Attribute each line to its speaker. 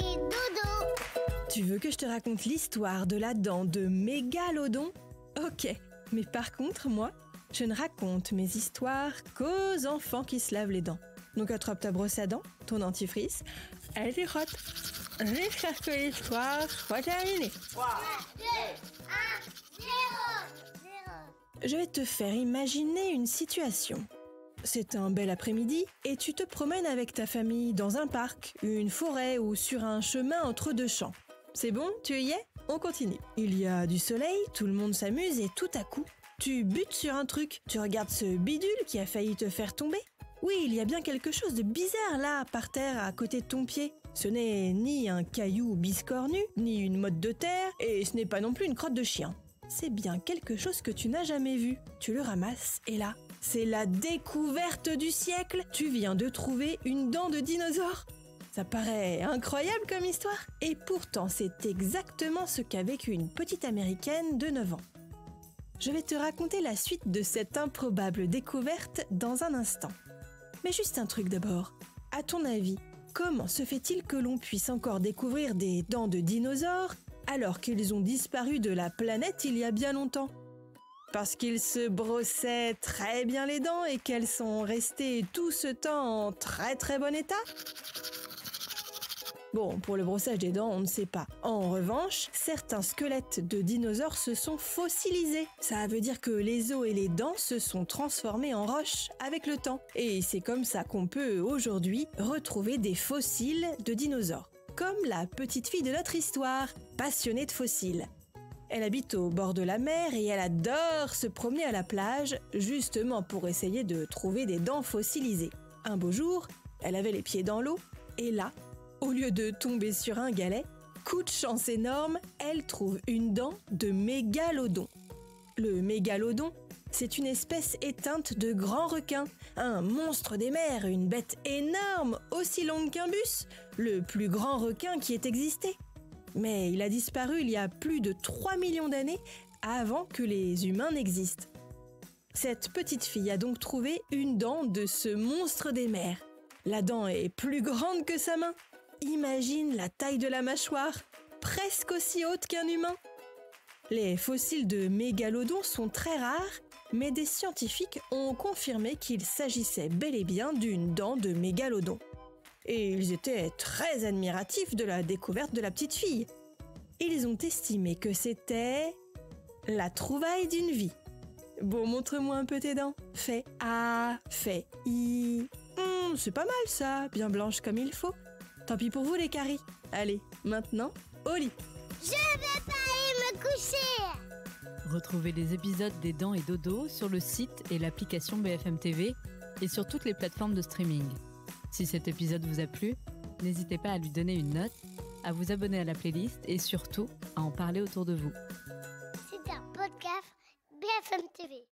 Speaker 1: et Dodo.
Speaker 2: Tu veux que je te raconte l'histoire de la dent de Mégalodon ? Ok, mais par contre, moi, je ne raconte mes histoires qu'aux enfants qui se lavent les dents. Donc attrape ta brosse à dents, ton dentifrice, elle y rote. Jusqu'à ce que l'histoire soit terminée.
Speaker 1: 3, 2, 1, 0.
Speaker 2: Je vais te faire imaginer une situation. C'est un bel après-midi et tu te promènes avec ta famille dans un parc, une forêt ou sur un chemin entre deux champs. C'est bon, tu y es ? On continue. Il y a du soleil, tout le monde s'amuse et tout à coup, tu butes sur un truc. Tu regardes ce bidule qui a failli te faire tomber. Oui, il y a bien quelque chose de bizarre là, par terre, à côté de ton pied. Ce n'est ni un caillou biscornu, ni une motte de terre, et ce n'est pas non plus une crotte de chien. C'est bien quelque chose que tu n'as jamais vu. Tu le ramasses, et là, c'est la découverte du siècle. Tu viens de trouver une dent de dinosaure. Ça paraît incroyable comme histoire. Et pourtant, c'est exactement ce qu'a vécu une petite Américaine de 9 ans. Je vais te raconter la suite de cette improbable découverte dans un instant. Mais juste un truc d'abord. À ton avis, comment se fait-il que l'on puisse encore découvrir des dents de dinosaures alors qu'ils ont disparu de la planète il y a bien longtemps ? Parce qu'ils se brossaient très bien les dents et qu'elles sont restées tout ce temps en très très bon état ? Bon, pour le brossage des dents, on ne sait pas. En revanche, certains squelettes de dinosaures se sont fossilisés. Ça veut dire que les os et les dents se sont transformés en roches avec le temps. Et c'est comme ça qu'on peut aujourd'hui retrouver des fossiles de dinosaures. Comme la petite fille de notre histoire, passionnée de fossiles. Elle habite au bord de la mer et elle adore se promener à la plage, justement pour essayer de trouver des dents fossilisées. Un beau jour, elle avait les pieds dans l'eau, et là, au lieu de tomber sur un galet, coup de chance énorme, elle trouve une dent de mégalodon. Le mégalodon, c'est une espèce éteinte de grand requin, un monstre des mers, une bête énorme, aussi longue qu'un bus, le plus grand requin qui ait existé. Mais il a disparu il y a plus de 3 millions d'années avant que les humains n'existent. Cette petite fille a donc trouvé une dent de ce monstre des mers. La dent est plus grande que sa main. Imagine la taille de la mâchoire, presque aussi haute qu'un humain. Les fossiles de mégalodons sont très rares, mais des scientifiques ont confirmé qu'il s'agissait bel et bien d'une dent de mégalodon. Et ils étaient très admiratifs de la découverte de la petite fille. Ils ont estimé que c'était la trouvaille d'une vie. Bon, montre-moi un peu tes dents. Fais A, fais I. C'est pas mal ça, bien blanche comme il faut. Tant pis pour vous les caries. Allez, maintenant, au lit.
Speaker 1: Je vais pas aller me coucher.
Speaker 3: Retrouvez les épisodes des Dents et Dodo sur le site et l'application BFM TV et sur toutes les plateformes de streaming. Si cet épisode vous a plu, n'hésitez pas à lui donner une note, à vous abonner à la playlist et surtout à en parler autour de vous.
Speaker 1: C'est un podcast BFM TV.